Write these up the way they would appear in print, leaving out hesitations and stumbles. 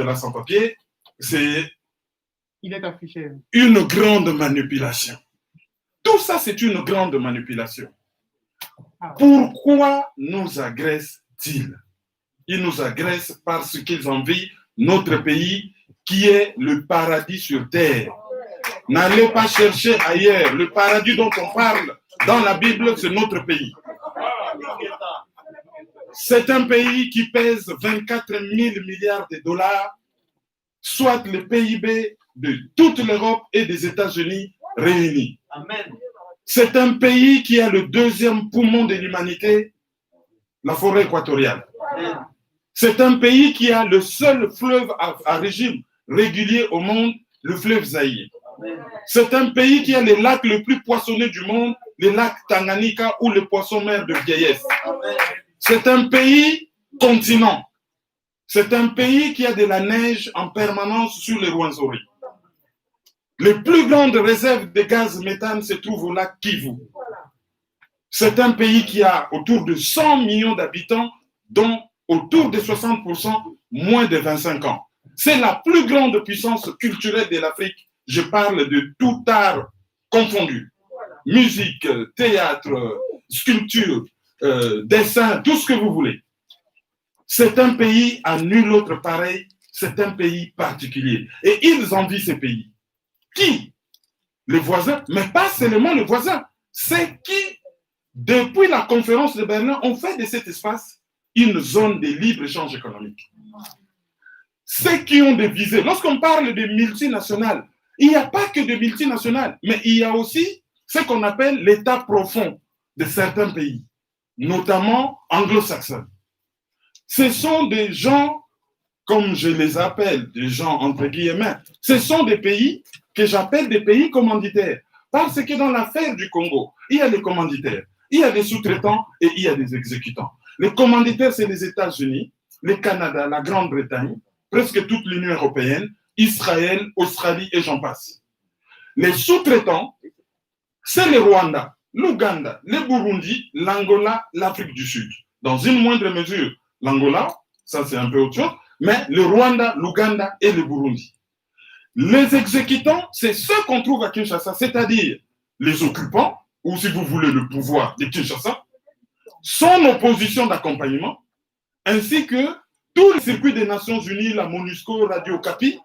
la sans-papier, c'est affiché. Une grande manipulation. Tout ça, c'est une grande manipulation. Pourquoi nous agressent-ils? Ils nous agressent parce qu'ils envient notre pays qui est le paradis sur terre. N'allez pas chercher ailleurs. Le paradis dont on parle dans la Bible, c'est notre pays. C'est un pays qui pèse 24 000 milliards de dollars, soit le PIB de toute l'Europe et des États-Unis réunis. Amen. C'est un pays qui a le deuxième poumon de l'humanité, la forêt équatoriale. Amen. C'est un pays qui a le seul fleuve à régime régulier au monde, le fleuve Zaïre. C'est un pays qui a les lacs les plus poissonnés du monde, les lacs Tanganyika ou les poissons-mer de vieillesse. C'est un pays continent. C'est un pays qui a de la neige en permanence sur les Rwenzori. Les plus grandes réserves de gaz méthane se trouvent au lac Kivu. C'est un pays qui a autour de 100 millions d'habitants, dont autour de 60% moins de 25 ans. C'est la plus grande puissance culturelle de l'Afrique. Je parle de tout art confondu. Musique, théâtre, sculpture, dessin, tout ce que vous voulez. C'est un pays à nul autre pareil. C'est un pays particulier. Et ils envient ces pays. Qui? Les voisins, mais pas seulement les voisins. C'est qui, depuis la conférence de Berlin, ont fait de cet espace une zone de libre-échange économique. Ceux qui ont des visées, lorsqu'on parle de multinationales, il n'y a pas que de multinationales, mais il y a aussi ce qu'on appelle l'état profond de certains pays, notamment anglo-saxons. Ce sont des gens, comme je les appelle, des gens entre guillemets, ce sont des pays que j'appelle des pays commanditaires. Parce que dans l'affaire du Congo, il y a les commanditaires, il y a des sous-traitants et il y a des exécutants. Les commanditaires, c'est les États-Unis, le Canada, la Grande-Bretagne, presque toute l'Union européenne, Israël, Australie et j'en passe. Les sous-traitants, c'est le Rwanda, l'Ouganda, le Burundi, l'Angola, l'Afrique du Sud. Dans une moindre mesure, l'Angola, ça c'est un peu autre chose, mais le Rwanda, l'Ouganda et le Burundi. Les exécutants, c'est ceux qu'on trouve à Kinshasa, c'est-à-dire les occupants, ou si vous voulez le pouvoir de Kinshasa, son opposition d'accompagnement, ainsi que tout le circuit des Nations Unies, la MONUSCO, Radio Okapi,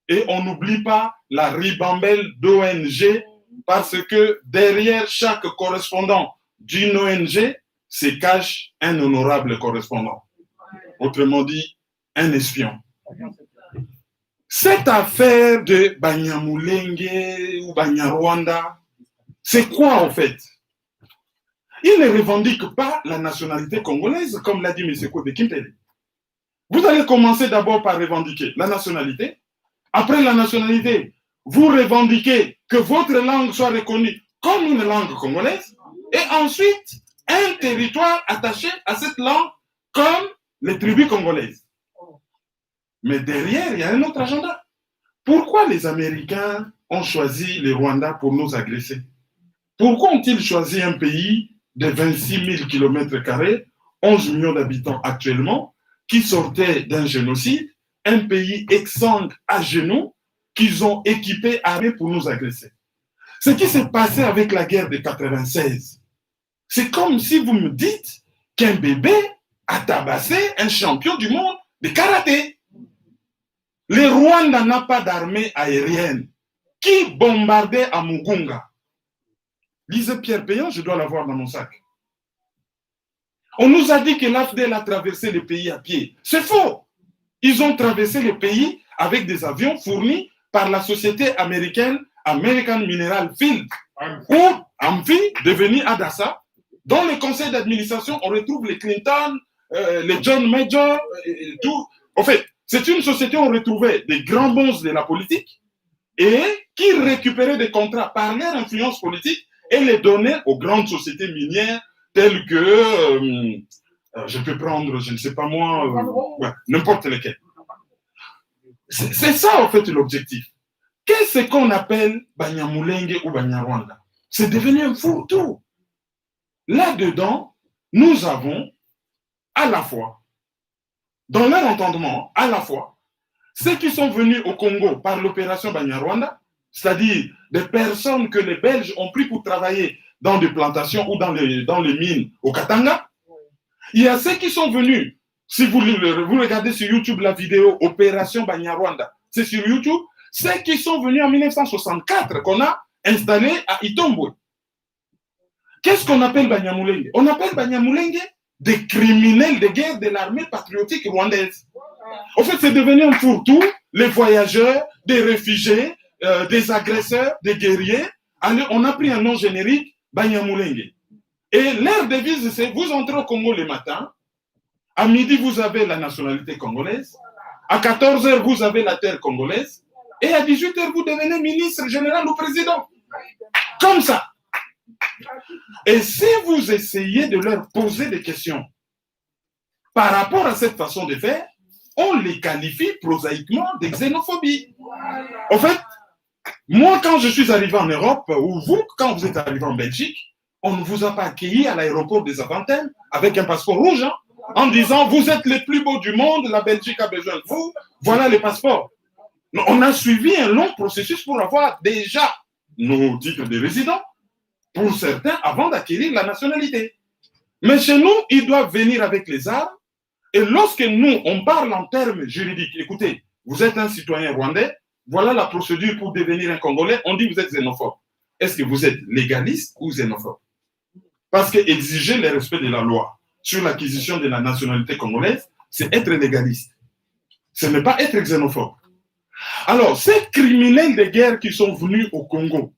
et on n'oublie pas la ribambelle d'ONG, parce que derrière chaque correspondant d'une ONG se cache un honorable correspondant. Autrement dit, un espion. Cette affaire de Banyamulenge ou Banyarwanda, c'est quoi en fait? Il ne revendique pas la nationalité congolaise, comme l'a dit M. Kobe Kimpele. Vous allez commencer d'abord par revendiquer la nationalité. Après la nationalité, vous revendiquez que votre langue soit reconnue comme une langue congolaise. Et ensuite, un territoire attaché à cette langue comme les tribus congolaises. Mais derrière, il y a un autre agenda. Pourquoi les Américains ont choisi le Rwanda pour nous agresser? Pourquoi ont-ils choisi un pays de 26 000 km², 11 millions d'habitants actuellement, qui sortait d'un génocide, un pays exsangue à genoux, qu'ils ont équipé, armé pour nous agresser? Ce qui s'est passé avec la guerre de 96, c'est comme si vous me dites qu'un bébé a tabassé un champion du monde de karaté. Le Rwanda n'a pas d'armée aérienne. Qui bombardait à Mugunga? Lisez Pierre Péan, je dois l'avoir dans mon sac. On nous a dit que l'AFDEL a traversé le pays à pied. C'est faux. Ils ont traversé le pays avec des avions fournis par la société américaine American Mineral Field, ou Amphi, devenu Adassa. Dans le conseil d'administration, on retrouve les Clinton, les John Major, et tout. En fait, c'est une société où on retrouvait des grands bons de la politique et qui récupéraient des contrats par leur influence politique et les donnaient aux grandes sociétés minières telles que, je peux prendre, je ne sais pas moi, n'importe lesquelles. C'est ça en fait l'objectif. Qu'est-ce qu'on appelle Banyamulenge ou Banyarwanda? C'est devenu un fourre-tout. Là-dedans, nous avons à la fois, dans leur entendement, à la fois, ceux qui sont venus au Congo par l'opération Banyarwanda, c'est-à-dire des personnes que les Belges ont pris pour travailler dans des plantations ou dans les mines au Katanga. Il y a ceux qui sont venus, si vous regardez sur YouTube la vidéo Opération Banyarwanda, c'est sur YouTube, ceux qui sont venus en 1964 qu'on a installés à Itombwe. Qu'est-ce qu'on appelle Banyamulenge? On appelle Banyamulenge des criminels de guerre de l'armée patriotique rwandaise. En fait, c'est devenu un fourre-tout, les voyageurs, des réfugiés, des agresseurs, des guerriers. Alors, on a pris un nom générique, Banyamulenge. Et leur devise, c'est vous entrez au Congo le matin, à midi, vous avez la nationalité congolaise, à 14h, vous avez la terre congolaise, et à 18h, vous devenez ministre général ou président. Comme ça. Et si vous essayez de leur poser des questions par rapport à cette façon de faire, on les qualifie prosaïquement de xénophobie. En fait, moi, quand je suis arrivé en Europe, ou vous, quand vous êtes arrivé en Belgique, on ne vous a pas accueilli à l'aéroport des Aventins avec un passeport rouge, hein, en disant, vous êtes les plus beaux du monde, la Belgique a besoin de vous, voilà les passeports. On a suivi un long processus pour avoir déjà nos titres de résident, pour certains, avant d'acquérir la nationalité. Mais chez nous, ils doivent venir avec les armes, et lorsque nous, on parle en termes juridiques, écoutez, vous êtes un citoyen rwandais, voilà la procédure pour devenir un Congolais, on dit que vous êtes xénophobe. Est-ce que vous êtes légaliste ou xénophobe? Parce que exiger le respect de la loi sur l'acquisition de la nationalité congolaise, c'est être légaliste. Ce n'est pas être xénophobe. Alors, ces criminels de guerre qui sont venus au Congo,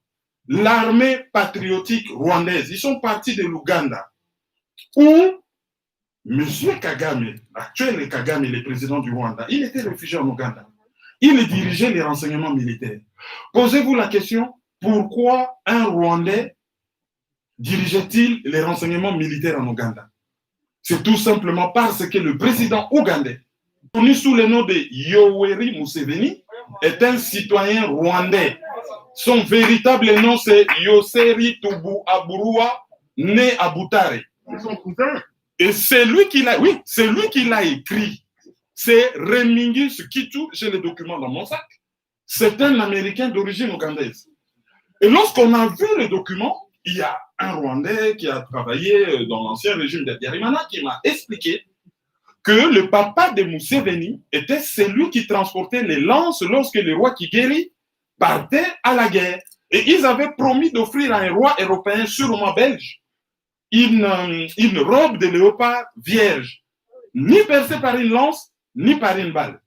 l'armée patriotique rwandaise, ils sont partis de l'Ouganda, où M. Kagame, l'actuel Kagame, le président du Rwanda, il était réfugié en Ouganda. Il dirigeait les renseignements militaires. Posez-vous la question, pourquoi un Rwandais dirigeait-il les renseignements militaires en Ouganda? C'est tout simplement parce que le président ougandais, connu sous le nom de Yoweri Museveni, est un citoyen rwandais. Son véritable nom, c'est Yoseri Tubu Aburua, né à Butare. C'est son cousin. Et c'est lui qui l'a, oui, c'est lui qui l'a écrit. C'est Remingis Kitu, j'ai les documents dans mon sac. C'est un Américain d'origine ougandaise. Et lorsqu'on a vu le document, il y a un Rwandais qui a travaillé dans l'ancien régime d'Habyarimana qui m'a expliqué que le papa de Museveni était celui qui transportait les lances lorsque le roi Kigeri partait à la guerre. Et ils avaient promis d'offrir à un roi européen, sûrement belge, une robe de léopard vierge, ni percée par une lance, ni par une balle.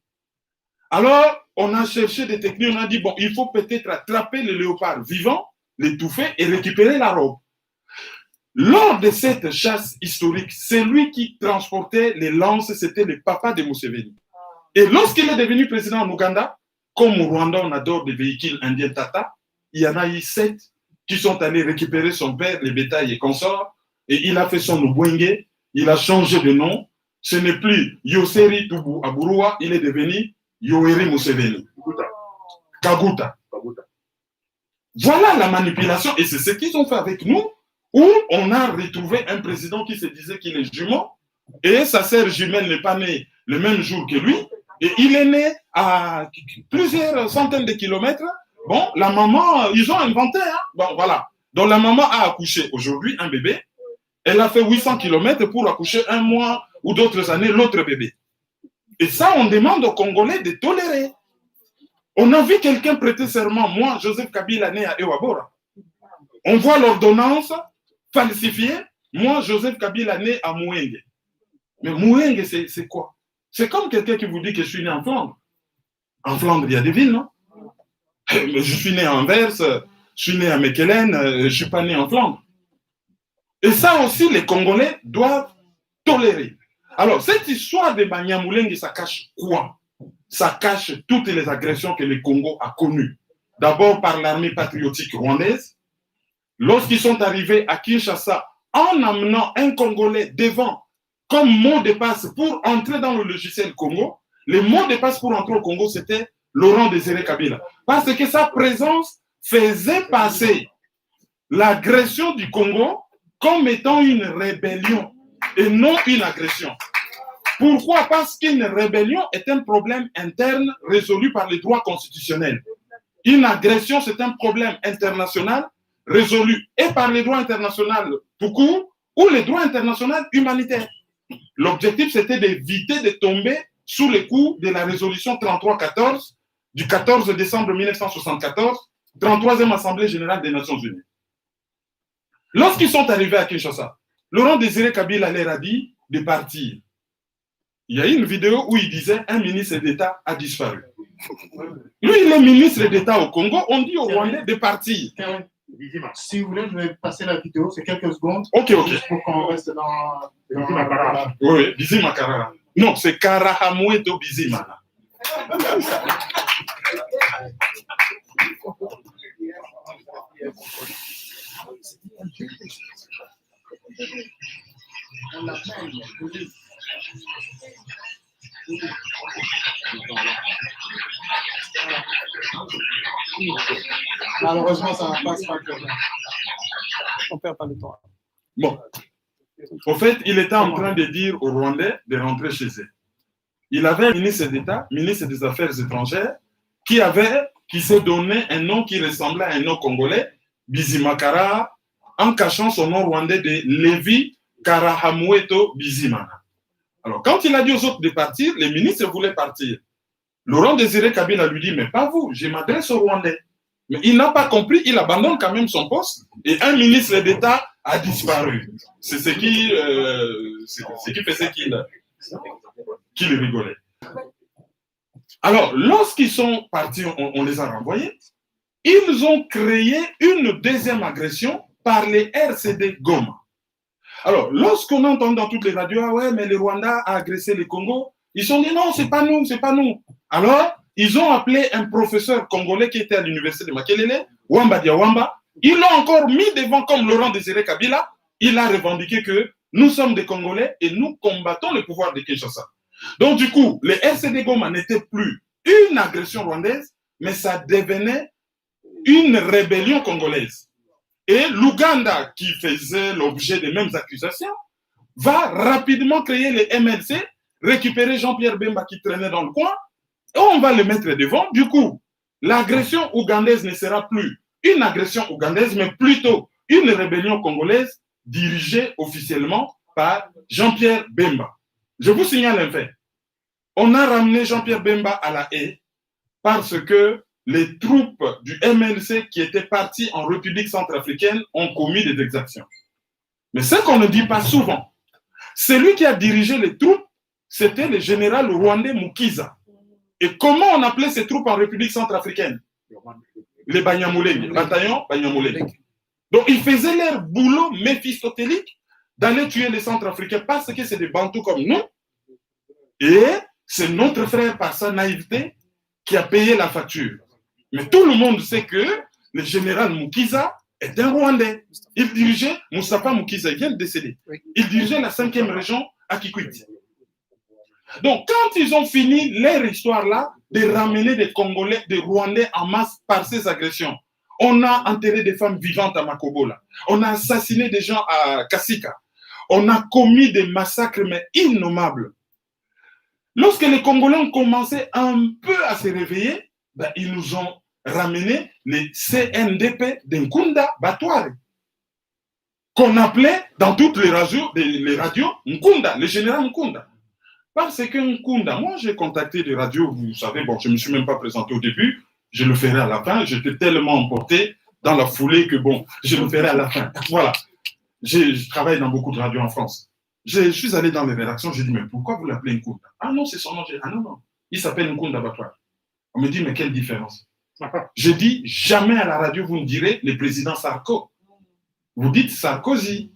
Alors, on a cherché des techniques, on a dit, bon, il faut peut-être attraper le léopard vivant, l'étouffer et récupérer la robe. Lors de cette chasse historique, celui qui transportait les lances, c'était le papa de Museveni. Et lorsqu'il est devenu président en Ouganda, comme au Rwanda, on adore des véhicules indiens Tata, il y en a eu 7 qui sont allés récupérer son père, les bétails et consorts, et il a fait son Obwenge, il a changé de nom, ce n'est plus Yoseri Tubu Aburua, il est devenu Yoweri Museveni. Kaguta. Voilà la manipulation, et c'est ce qu'ils ont fait avec nous, où on a retrouvé un président qui se disait qu'il est jumeau, et sa sœur jumelle n'est pas née le même jour que lui, et il est né à plusieurs centaines de kilomètres. Bon, la maman, ils ont inventé, hein? Bon, voilà. Donc la maman a accouché aujourd'hui un bébé, elle a fait 800 kilomètres pour accoucher un mois ou d'autres années l'autre bébé. Et ça, on demande aux Congolais de tolérer. On a vu quelqu'un prêter serment, moi, Joseph Kabila, né à Ewabora. On voit l'ordonnance falsifiée, moi, Joseph Kabila, né à Mouenge. Mais Mouenge, c'est quoi? C'est comme quelqu'un qui vous dit que je suis né en Flandre. En Flandre, il y a des villes, non? Je suis né à Anvers, je suis né à Mechelen, je ne suis pas né en Flandre. Et ça aussi, les Congolais doivent tolérer. Alors, cette histoire de Banyamulenge, ça cache quoi? Ça cache toutes les agressions que le Congo a connues. D'abord par l'armée patriotique rwandaise. Lorsqu'ils sont arrivés à Kinshasa, en amenant un Congolais devant comme mot de passe pour entrer dans le logiciel Congo, le mot de passe pour entrer au Congo, c'était Laurent Désiré Kabila. Parce que sa présence faisait passer l'agression du Congo comme étant une rébellion et non une agression. Pourquoi? Parce qu'une rébellion est un problème interne résolu par les droits constitutionnels. Une agression, c'est un problème international résolu et par les droits internationaux tout court ou les droits internationaux humanitaires. L'objectif, c'était d'éviter de tomber sous les coups de la résolution 3314 du 14 décembre 1974, 33e Assemblée générale des Nations Unies. Lorsqu'ils sont arrivés à Kinshasa, Laurent Désiré Kabila leur a dit de partir. Il y a une vidéo où il disait un ministre d'État a disparu. Lui, il est ministre d'État au Congo, on dit aux Rwandais de partir. Si vous voulez, je vais passer la vidéo, c'est quelques secondes. Ok. Juste pour qu'on reste dans Oui, Bizima Karara. Non, c'est Karahamoueto Bizima. Malheureusement, ça ne passe pas comme ça. On perd pas le temps. Bon. Au fait, il était en train de dire aux Rwandais de rentrer chez eux. Il avait un ministre d'État, ministre des Affaires étrangères, qui s'est donné un nom qui ressemblait à un nom congolais, Bizimakara, en cachant son nom rwandais de Lévi Karahamoueto Bizimana. Alors, quand il a dit aux autres de partir, les ministres voulaient partir. Laurent Désiré Kabila lui dit, mais pas vous, je m'adresse aux Rwandais. Mais il n'a pas compris, il abandonne quand même son poste et un ministre d'État a disparu. C'est ce qui faisait qu'il rigolait. Alors, lorsqu'ils sont partis, on les a renvoyés. Ils ont créé une deuxième agression par les RCD Goma. Alors, lorsqu'on entend dans toutes les radios, ah ouais, mais le Rwanda a agressé le Congo, ils sont dit non, c'est pas nous, c'est pas nous. Alors, ils ont appelé un professeur congolais qui était à l'université de Makelele, Wamba Diawamba. Ils l'ont encore mis devant comme Laurent Désiré Kabila. Il a revendiqué que nous sommes des Congolais et nous combattons le pouvoir de Kinshasa. Donc, du coup, les RCD Goma n'étaient plus une agression rwandaise, mais ça devenait une rébellion congolaise. Et l'Ouganda, qui faisait l'objet des mêmes accusations, va rapidement créer les MLC, récupérer Jean-Pierre Bemba qui traînait dans le coin, et on va le mettre devant. Du coup, l'agression ougandaise ne sera plus une agression ougandaise, mais plutôt une rébellion congolaise dirigée officiellement par Jean-Pierre Bemba. Je vous signale un fait. On a ramené Jean-Pierre Bemba à la haie parce que les troupes du MLC qui étaient parties en République centrafricaine ont commis des exactions. Mais ce qu'on ne dit pas souvent, celui qui a dirigé les troupes, c'était le général rwandais Mukiza. Et comment on appelait ces troupes en République centrafricaine? Les Banyamulenge, bataillon Banyamulenge. Donc ils faisaient leur boulot méphistotélique d'aller tuer les Centrafricains parce que c'est des Bantous comme nous. Et c'est notre frère par sa naïveté qui a payé la facture. Mais tout le monde sait que le général Mukiza est un Rwandais. Il dirigeait, Moustapha Mukiza, il vient de décéder. Il dirigeait la 5e région à Kikwit. Donc, quand ils ont fini leur histoire-là, de ramener des Congolais, des Rwandais en masse par ces agressions, on a enterré des femmes vivantes à Makobola, on a assassiné des gens à Kasika, on a commis des massacres mais innommables. Lorsque les Congolais ont commencé un peu à se réveiller, ben, ils nous ont ramené les CNDP d'Nkunda Batware, qu'on appelait dans toutes les radios Nkunda, le général Nkunda. Parce que Nkunda, moi j'ai contacté des radios, vous savez, bon, je ne me suis même pas présenté au début, je le ferai à la fin, j'étais tellement emporté dans la foulée que bon, je le ferai à la fin. Voilà. Je travaille dans beaucoup de radios en France. Je suis allé dans les rédactions, j'ai dit, mais pourquoi vous l'appelez Nkunda? Ah non, c'est son nom. Ah non, non, il s'appelle Nkunda Batware. On me dit, mais quelle différence? Je dis, jamais à la radio vous me direz le président Sarko. Vous dites Sarkozy.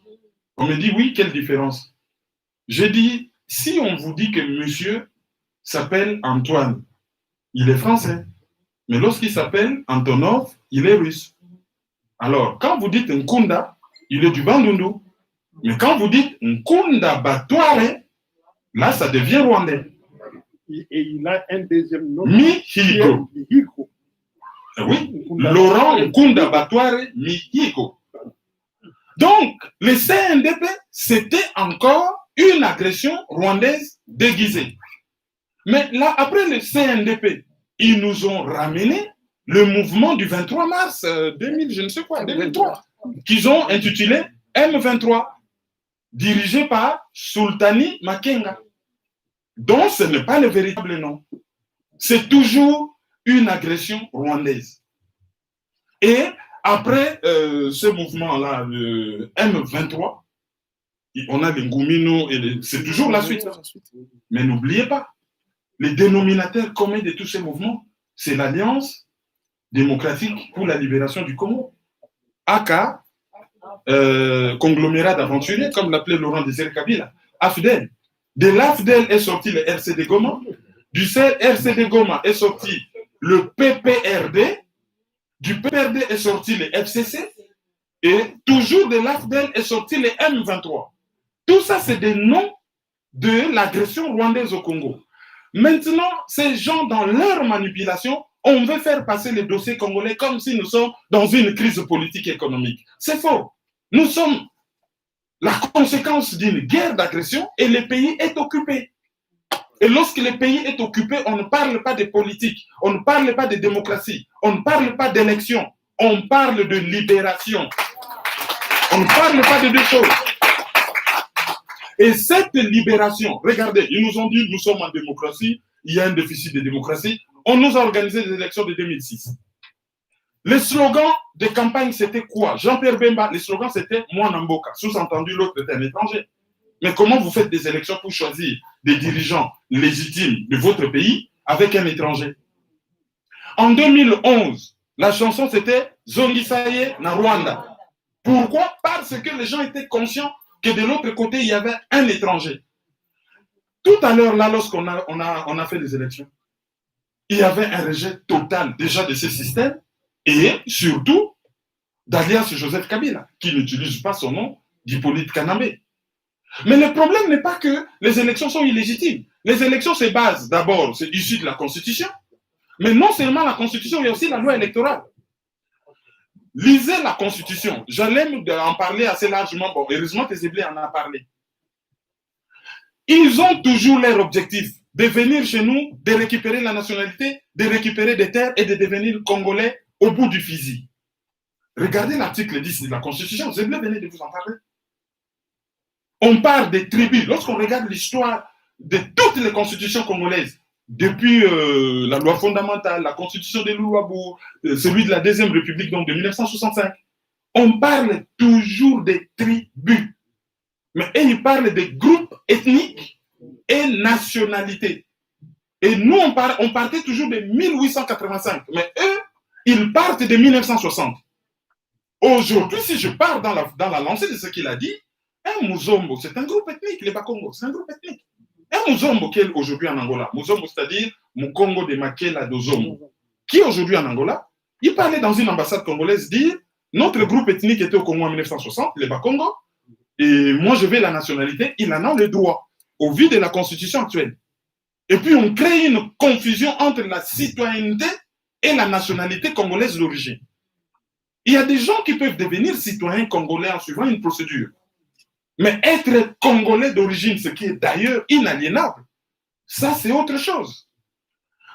On me dit, oui, quelle différence? Je dis, si on vous dit que monsieur s'appelle Antoine, il est français. Mais lorsqu'il s'appelle Antonov, il est russe. Alors, quand vous dites Nkunda, il est du Bandundu. Mais quand vous dites Nkunda Batware, là, ça devient rwandais. Et il a un deuxième nom. Mihigo. Oui, Laurent Nkunda Batware Mihigo. Donc, les CNDP, c'était encore une agression rwandaise déguisée. Mais là, après le CNDP, ils nous ont ramené le mouvement du 23 mars 2000, je ne sais quoi, 2003, qu'ils ont intitulé M23, dirigé par Sultani Makenga. Donc, ce n'est pas le véritable nom. C'est toujours une agression rwandaise. Et après ce mouvement-là, le M23, on a les Ngumino, et c'est toujours la suite. Mais n'oubliez pas, les dénominateurs communs de tous ces mouvements, c'est l'Alliance démocratique pour la libération du Congo. AK, conglomérat d'aventuriers, comme l'appelait Laurent Désiré Kabila, AFDEL. De l'AFDEL est sorti le RCD Goma, du RCD Goma est sorti le PPRD, du PPRD est sorti le FCC, et toujours de l'AFDEL est sorti le M23. Tout ça, c'est des noms de l'agression rwandaise au Congo. Maintenant, ces gens, dans leur manipulation, on veut faire passer les dossiers congolais comme si nous sommes dans une crise politique et économique. C'est faux. Nous sommes la conséquence d'une guerre d'agression et le pays est occupé. Et lorsque le pays est occupé, on ne parle pas de politique, on ne parle pas de démocratie, on ne parle pas d'élection, on parle de libération. On ne parle pas de deux choses. Et cette libération, regardez, ils nous ont dit nous sommes en démocratie, il y a un déficit de démocratie. On nous a organisé des élections de 2006. Le slogan de campagne, c'était quoi? Jean-Pierre Bemba, le slogan, c'était « Moi Namboka », sous-entendu, l'autre était un étranger. Mais comment vous faites des élections pour choisir des dirigeants légitimes de votre pays avec un étranger? En 2011, la chanson, c'était « Zongisaye na Rwanda ». Pourquoi? Parce que les gens étaient conscients que de l'autre côté, il y avait un étranger. Tout à l'heure, là, lorsqu'on a fait les élections, il y avait un rejet total déjà de ce système et surtout d'alias Joseph Kabila, qui n'utilise pas son nom d'Hippolyte Kanambe. Mais le problème n'est pas que les élections sont illégitimes. Les élections se basent d'abord, c'est issu de la Constitution, mais non seulement la Constitution, il y a aussi la loi électorale. Lisez la Constitution. J'allais en parler assez largement. Bon, heureusement que Zéblé en a parlé. Ils ont toujours leur objectif de venir chez nous, de récupérer la nationalité, de récupérer des terres et de devenir congolais au bout du fusil. Regardez l'article 10 de la Constitution. Zéblé venait de vous en parler. On parle des tribus. Lorsqu'on regarde l'histoire de toutes les constitutions congolaises, depuis la loi fondamentale, la constitution de Louabou, celui de la Deuxième République donc de 1965, on parle toujours des tribus. Mais ils parlent des groupes ethniques et nationalités. Et nous, on partait toujours de 1885. Mais eux, ils partent de 1960. Aujourd'hui, si je pars dans la lancée de ce qu'il a dit, un Muzombo, c'est un groupe ethnique, les Bakongo, c'est un groupe ethnique. Un Muzombo qui est aujourd'hui en Angola, Muzombo, c'est-à-dire Mukongo de Makela d'Ozombo, qui est aujourd'hui en Angola, il parlait dans une ambassade congolaise dire notre groupe ethnique était au Congo en 1960, les Bakongo, et moi je veux la nationalité, il en a le droit, au vu de la constitution actuelle. Et puis on crée une confusion entre la citoyenneté et la nationalité congolaise d'origine. Il y a des gens qui peuvent devenir citoyens congolais en suivant une procédure. Mais être congolais d'origine, ce qui est d'ailleurs inaliénable, ça c'est autre chose.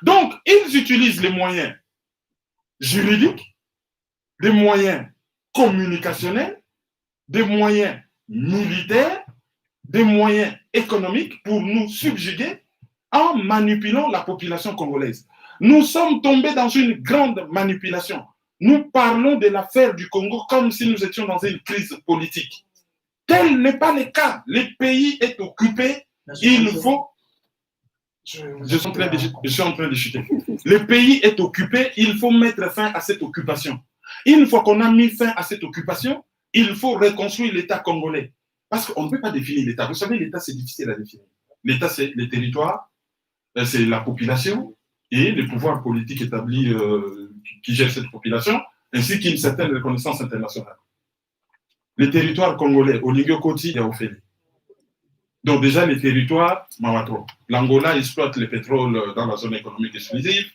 Donc, ils utilisent les moyens juridiques, des moyens communicationnels, des moyens militaires, des moyens économiques pour nous subjuguer en manipulant la population congolaise. Nous sommes tombés dans une grande manipulation. Nous parlons de l'affaire du Congo comme si nous étions dans une crise politique. Tel n'est pas le cas. Le pays est occupé. Il faut... Je suis en train de chuter. Le pays est occupé. Il faut mettre fin à cette occupation. Une fois qu'on a mis fin à cette occupation, il faut reconstruire l'État congolais. Parce qu'on ne peut pas définir l'État. Vous savez, l'État, c'est difficile à définir. L'État, c'est les territoires, c'est la population et les pouvoirs politiques établis qui gèrent cette population, ainsi qu'une certaine reconnaissance internationale. Les territoires congolais, Oligio Koti et Ophélie. Donc déjà, les territoires, Mawatro. L'Angola exploite le pétrole dans la zone économique exclusive.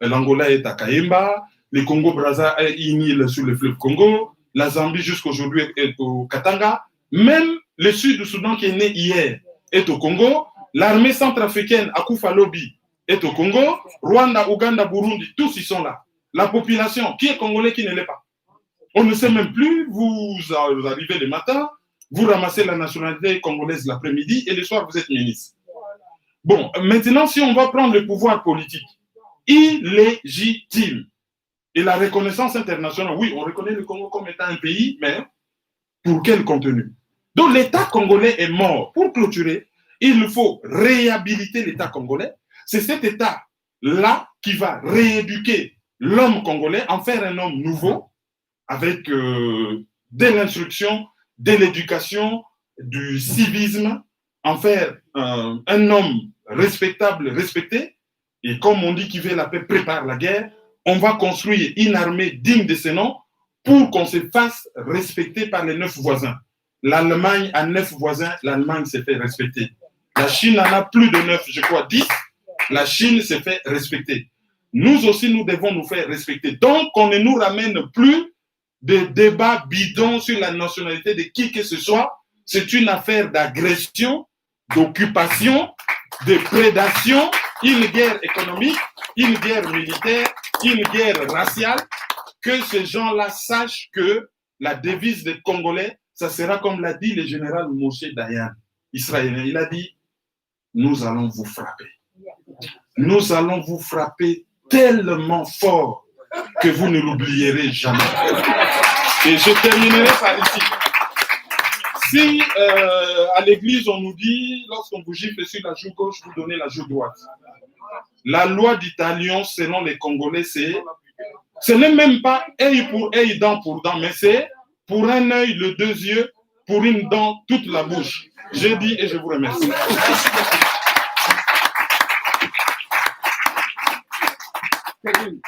L'Angola est à Kaemba. Le Congo-Brazza est une île sur le fleuve Congo. La Zambie, jusqu'aujourd'hui, est au Katanga. Même le Sud du Soudan qui est né hier est au Congo. L'armée centrafricaine Akufa Lobby est au Congo. Rwanda, Ouganda, Burundi, tous ils sont là. La population, qui est congolais, qui ne l'est pas. On ne sait même plus, vous arrivez le matin, vous ramassez la nationalité congolaise l'après-midi et le soir vous êtes ministre. Bon, maintenant si on va prendre le pouvoir politique, illégitime, et la reconnaissance internationale, oui, on reconnaît le Congo comme étant un pays, mais pour quel contenu? Donc l'État congolais est mort. Pour clôturer, il faut réhabiliter l'État congolais. C'est cet État-là qui va rééduquer l'homme congolais, en faire un homme nouveau, avec de l'instruction, de l'éducation, du civisme, en faire un homme respectable, respecté. Et comme on dit qui veut la paix prépare la guerre, on va construire une armée digne de ce nom pour qu'on se fasse respecter par les 9 voisins. L'Allemagne a 9 voisins, l'Allemagne s'est fait respecter. La Chine en a plus de 9, je crois 10. La Chine s'est fait respecter. Nous aussi, nous devons nous faire respecter. Donc, on ne nous ramène plus de débats bidons sur la nationalité de qui que ce soit. C'est une affaire d'agression, d'occupation, de prédation, une guerre économique, une guerre militaire, une guerre raciale. Que ces gens-là sachent que la devise des Congolais, ça sera comme l'a dit le général Moshe Dayan, israélien. Il a dit, nous allons vous frapper. Nous allons vous frapper tellement fort que vous ne l'oublierez jamais. Et je terminerai par ici. Si à l'église on nous dit, lorsqu'on vous gifle sur la joue gauche, vous donnez la joue droite. La loi du talion, selon les Congolais, ce n'est même pas œil pour œil, dent pour dent, mais c'est pour un œil, le 2 yeux, pour une dent, toute la bouche. J'ai dit et je vous remercie. Thank you.